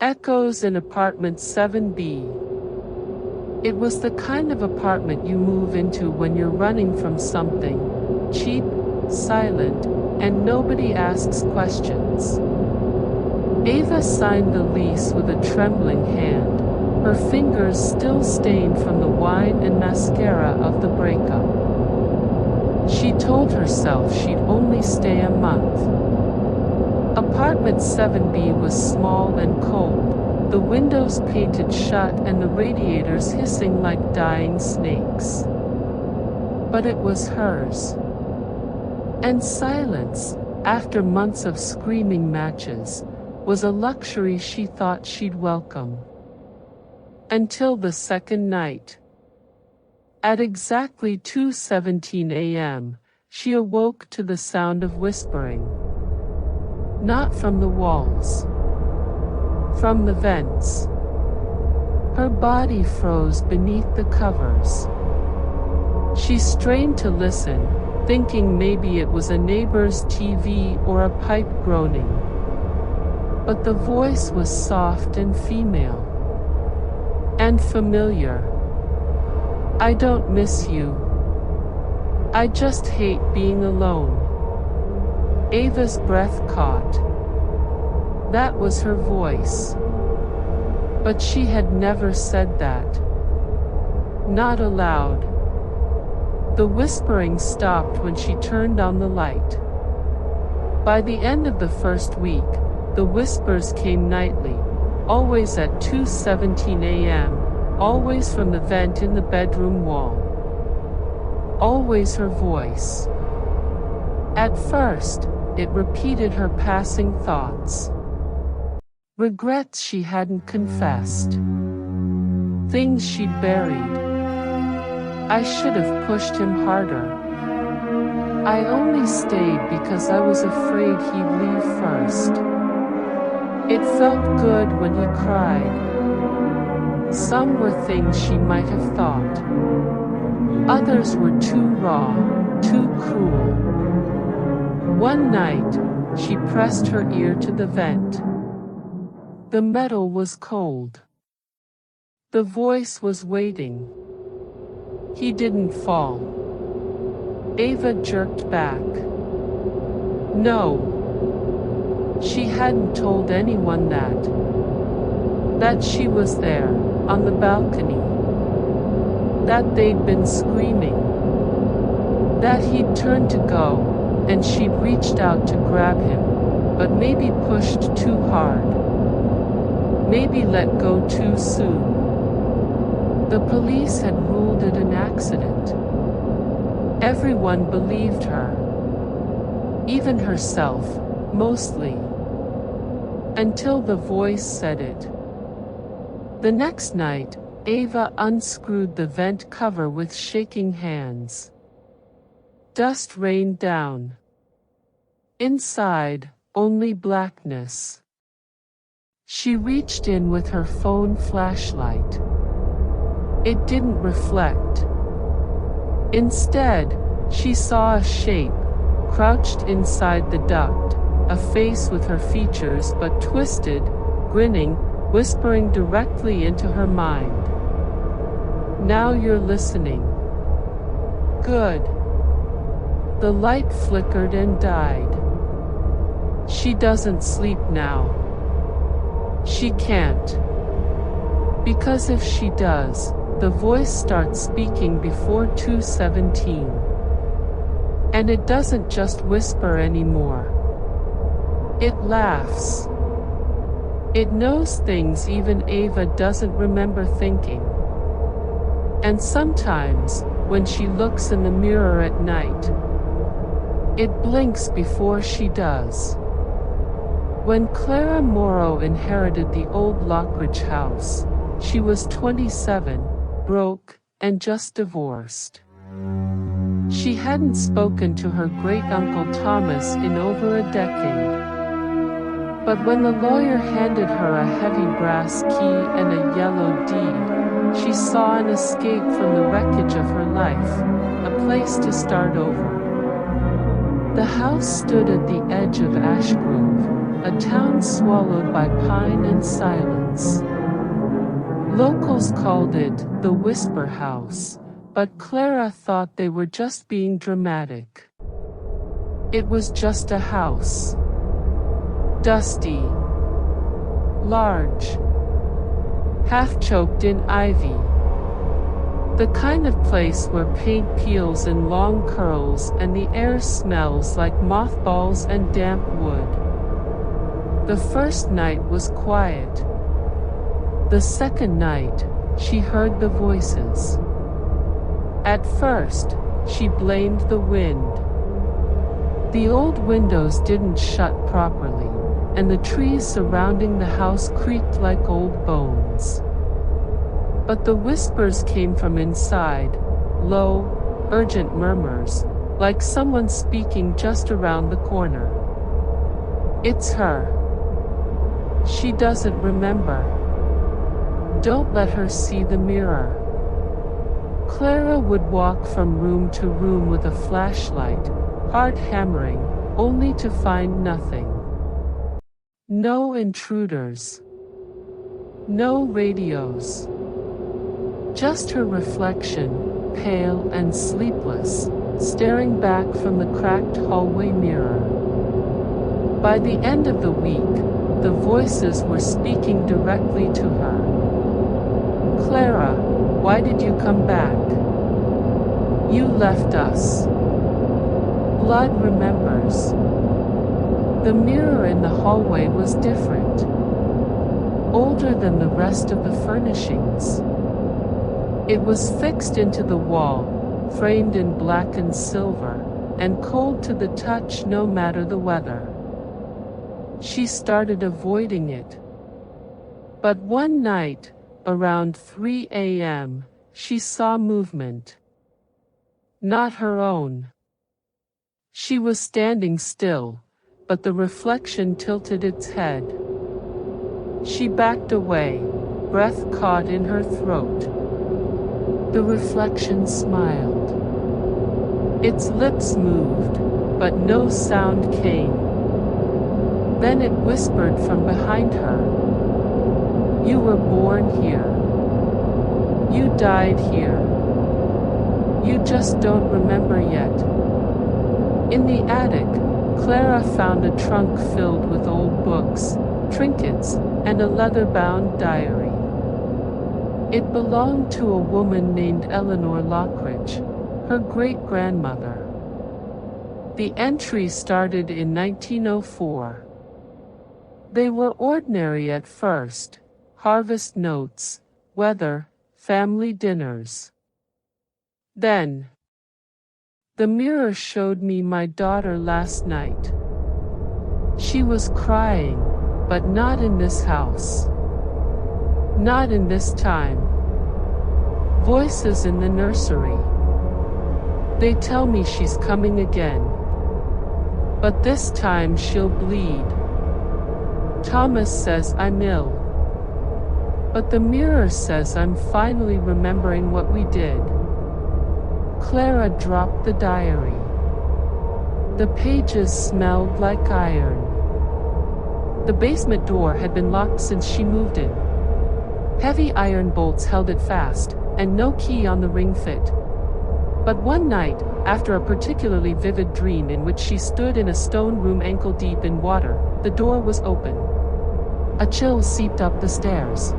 Echoes in apartment 7B. It was the kind of apartment you move into when you're running from something. Cheap, silent, and nobody asks questions. Ava signed the lease with a trembling hand, her fingers still stained from the wine and mascara of the breakup. She told herself she'd only stay a month. Apartment 7B was small and cold, the windows painted shut and the radiators hissing like dying snakes. But it was hers. And silence, after months of screaming matches, was a luxury she thought she'd welcome. Until the second night. At exactly 2:17 a.m., she awoke to the sound of whispering. Not from the walls. From the vents. Her body froze beneath the covers. She strained to listen, thinking maybe it was a neighbor's TV or a pipe groaning. But the voice was soft and female. And familiar. I don't miss you. I just hate being alone. Ava's breath caught. That was her voice. But she had never said that. Not aloud. The whispering stopped when she turned on the light. By the end of the first week, the whispers came nightly, always at 2:17 a.m., always from the vent in the bedroom wall. Always her voice. At first, it repeated her passing thoughts. Regrets she hadn't confessed. Things she'd buried. I should have pushed him harder. I only stayed because I was afraid he'd leave first. It felt good when he cried. Some were things she might have thought. Others were too raw, too cruel. One night, she pressed her ear to the vent. The metal was cold. The voice was waiting. He didn't fall. Ava jerked back. No. She hadn't told anyone that. That she was there, on the balcony. That they'd been screaming. That he'd turned to go, and she'd reached out to grab him, but maybe pushed too hard. Maybe let go too soon. The police had ruled it an accident. Everyone believed her. Even herself, mostly. Until the voice said it. The next night, Ava unscrewed the vent cover with shaking hands. Dust rained down. Inside, only blackness. She reached in with her phone flashlight. It didn't reflect. Instead, she saw a shape, crouched inside the duct, a face with her features but twisted, grinning, whispering directly into her mind. Now you're listening. Good. The light flickered and died. She doesn't sleep now. She can't. Because if she does, the voice starts speaking before 2:17. And it doesn't just whisper anymore. It laughs. It knows things even Ava doesn't remember thinking. And sometimes, when she looks in the mirror at night, it blinks before she does. When Clara Morrow inherited the old Lockridge house, she was 27, broke, and just divorced. She hadn't spoken to her great-uncle Thomas in over a decade. But when the lawyer handed her a heavy brass key and a yellow deed, she saw an escape from the wreckage of her life, a place to start over. The house stood at the edge of Ash Grove, a town swallowed by pine and silence. Locals called it the Whisper House, but Clara thought they were just being dramatic. It was just a house. Dusty. Large. Half-choked in ivy. The kind of place where paint peels in long curls and the air smells like mothballs and damp wood. The first night was quiet. The second night, she heard the voices. At first, she blamed the wind. The old windows didn't shut properly, and the trees surrounding the house creaked like old bones. But the whispers came from inside, low, urgent murmurs, like someone speaking just around the corner. It's her. She doesn't remember. Don't let her see the mirror. Clara would walk from room to room with a flashlight, hard hammering, only to find nothing. No intruders. No radios. Just her reflection, pale and sleepless, staring back from the cracked hallway mirror. By the end of the week, the voices were speaking directly to her. Clara, why did you come back? You left us. Blood remembers. The mirror in the hallway was different. Older than the rest of the furnishings. It was fixed into the wall, framed in black and silver, and cold to the touch no matter the weather. She started avoiding it. But one night, around 3 a.m., she saw movement. Not her own. She was standing still, but the reflection tilted its head. She backed away, breath caught in her throat. The reflection smiled. Its lips moved, but no sound came. Then it whispered from behind her. You were born here. You died here. You just don't remember yet. In the attic, Clara found a trunk filled with old books, trinkets, and a leather-bound diary. It belonged to a woman named Eleanor Lockridge, her great-grandmother. The entry started in 1904. They were ordinary at first: harvest notes, weather, family dinners. Then, the mirror showed me my daughter last night. She was crying, but not in this house. Not in this time. Voices in the nursery. They tell me she's coming again. But this time she'll bleed. Thomas says I'm ill. But the mirror says I'm finally remembering what we did. Clara dropped the diary. The pages smelled like iron. The basement door had been locked since she moved in. Heavy iron bolts held it fast, and no key on the ring fit. But one night, after a particularly vivid dream in which she stood in a stone room ankle-deep in water, the door was open. A chill seeped up the stairs.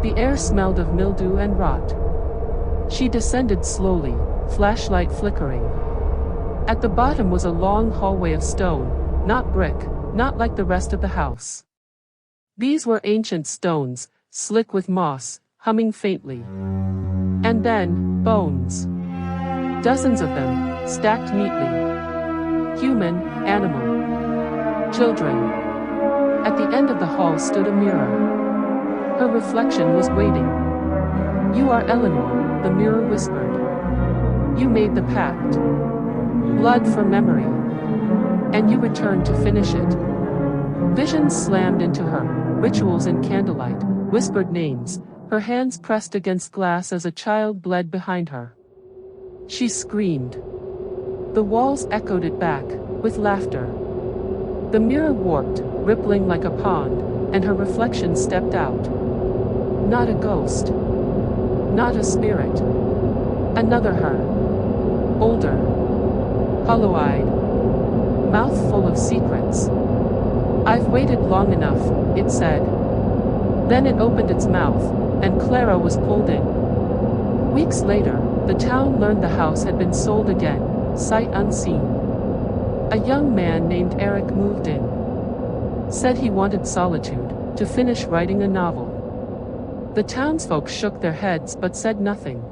The air smelled of mildew and rot. She descended slowly, flashlight flickering. At the bottom was a long hallway of stone, not brick, not like the rest of the house. These were ancient stones, slick with moss, humming faintly. And then, bones. Dozens of them, stacked neatly. Human, animal, children. At the end of the hall stood a mirror. Her reflection was waiting. You are Eleanor, the mirror whispered. You made the pact. Blood for memory. And you returned to finish it. Visions slammed into her, rituals in candlelight, whispered names, her hands pressed against glass as a child bled behind her. She screamed. The walls echoed it back, with laughter. The mirror warped, rippling like a pond, and her reflection stepped out. Not a ghost. Not a spirit. Another her. Older. Hollow-eyed. Mouth full of secrets. "I've waited long enough," it said. Then it opened its mouth, and Clara was pulled in. Weeks later, the town learned the house had been sold again, sight unseen. A young man named Eric moved in. Said he wanted solitude, to finish writing a novel. The townsfolk shook their heads but said nothing.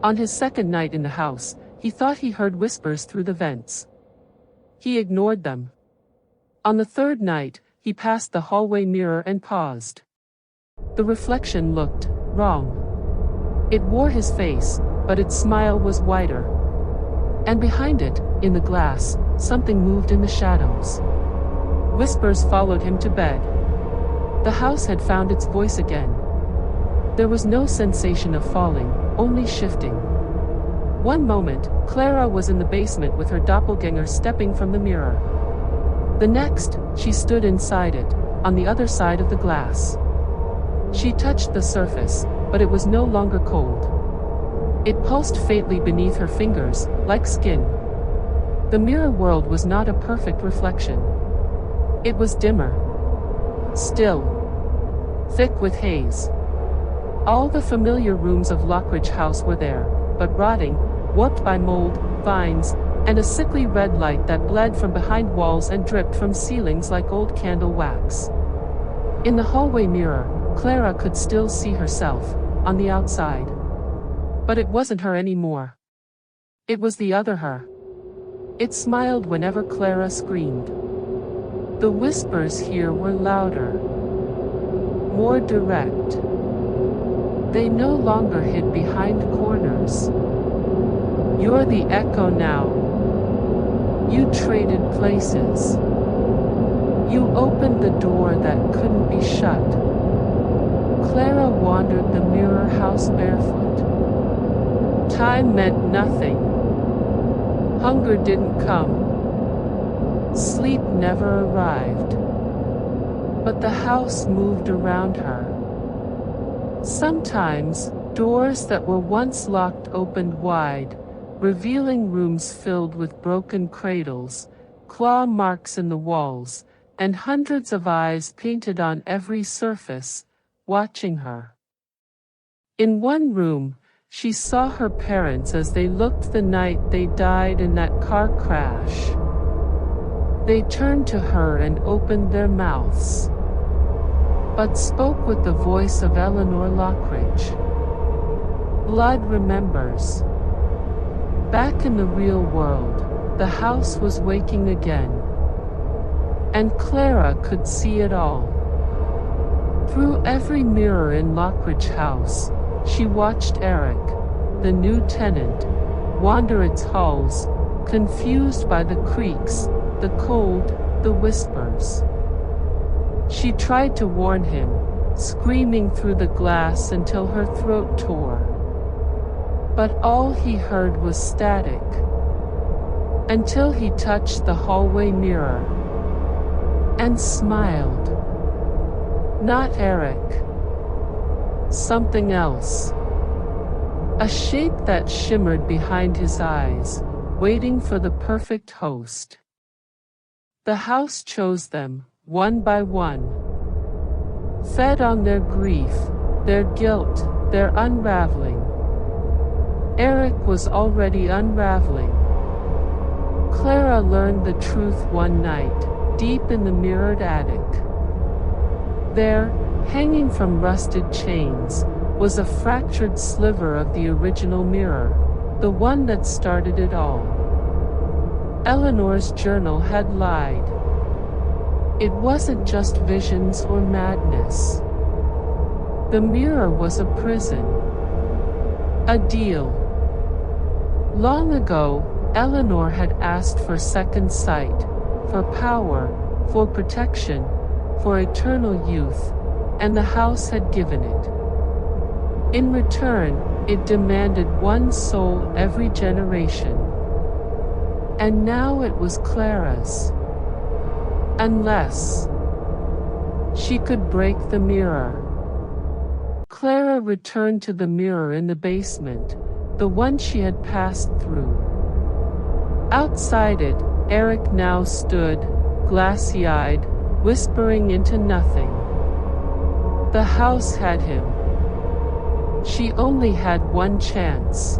On his second night in the house, he thought he heard whispers through the vents. He ignored them. On the third night, he passed the hallway mirror and paused. The reflection looked wrong. It wore his face, but its smile was wider. And behind it, in the glass, something moved in the shadows. Whispers followed him to bed. The house had found its voice again. There was no sensation of falling, only shifting. One moment, Clara was in the basement with her doppelganger stepping from the mirror. The next, she stood inside it, on the other side of the glass. She touched the surface, but it was no longer cold. It pulsed faintly beneath her fingers, like skin. The mirror world was not a perfect reflection. It was dimmer. Still. Thick with haze. All the familiar rooms of Lockridge House were there, but rotting, warped by mold, vines, and a sickly red light that bled from behind walls and dripped from ceilings like old candle wax. In the hallway mirror, Clara could still see herself, on the outside. But it wasn't her anymore. It was the other her. It smiled whenever Clara screamed. The whispers here were louder. More direct. They no longer hid behind corners. "You're the echo now. You traded places. You opened the door that couldn't be shut." Clara wandered the mirror house barefoot. Time meant nothing. Hunger didn't come. Sleep never arrived. But the house moved around her. Sometimes, doors that were once locked opened wide, revealing rooms filled with broken cradles, claw marks in the walls, and hundreds of eyes painted on every surface, watching her. In one room, she saw her parents as they looked the night they died in that car crash. They turned to her and opened their mouths, but spoke with the voice of Eleanor Lockridge. Blood remembers. Back in the real world, the house was waking again. And Clara could see it all. Through every mirror in Lockridge House, she watched Eric, the new tenant, wander its halls, confused by the creaks, the cold, the whispers. She tried to warn him, screaming through the glass until her throat tore. But all he heard was static. Until he touched the hallway mirror. And smiled. Not Eric. Something else. A shape that shimmered behind his eyes, waiting for the perfect host. The house chose them, one by one. Fed on their grief, their guilt, their unraveling. Eric was already unraveling. Clara learned the truth one night, deep in the mirrored attic. There, hanging from rusted chains, was a fractured sliver of the original mirror, the one that started it all. Eleanor's journal had lied. It wasn't just visions or madness. The mirror was a prison. A deal. Long ago, Eleanor had asked for second sight, for power, for protection, for eternal youth, and the house had given it. In return, it demanded one soul every generation. And now it was Clara's. Unless she could break the mirror. Clara returned to the mirror in the basement, the one she had passed through. Outside it, Eric now stood, glassy-eyed, whispering into nothing. The house had him. She only had one chance.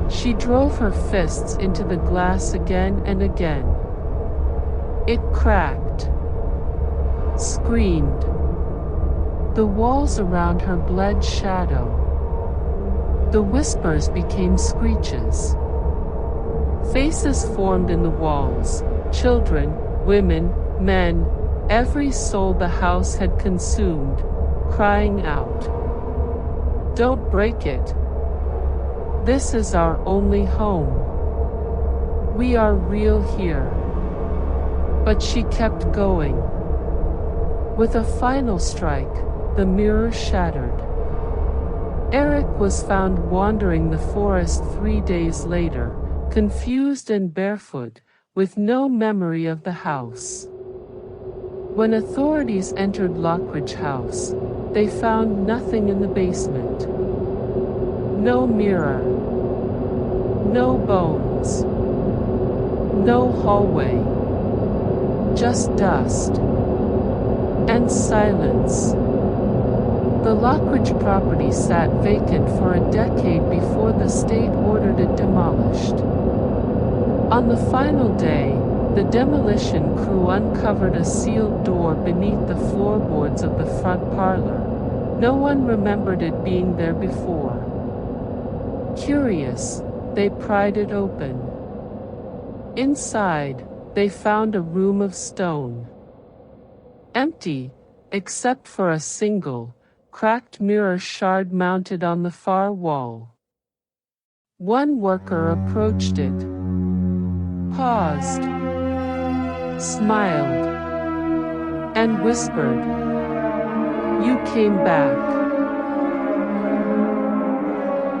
She drove her fists into the glass again and again. It cracked. Screamed. The walls around her bled shadow. The whispers became screeches. Faces formed in the walls, children, women, men, every soul the house had consumed, crying out. Don't break it. This is our only home. We are real here. But she kept going. With a final strike, the mirror shattered. Eric was found wandering the forest 3 days later, confused and barefoot, with no memory of the house. When authorities entered Lockridge House, they found nothing in the basement. No mirror. No bones. No hallway. Just dust. And silence. The Lockridge property sat vacant for a decade before the state ordered it demolished. On the final day, the demolition crew uncovered a sealed door beneath the floorboards of the front parlor. No one remembered it being there before. Curious, they pried it open. Inside, they found a room of stone. Empty, except for a single, cracked mirror shard mounted on the far wall. One worker approached it, paused, smiled, and whispered, "You came back."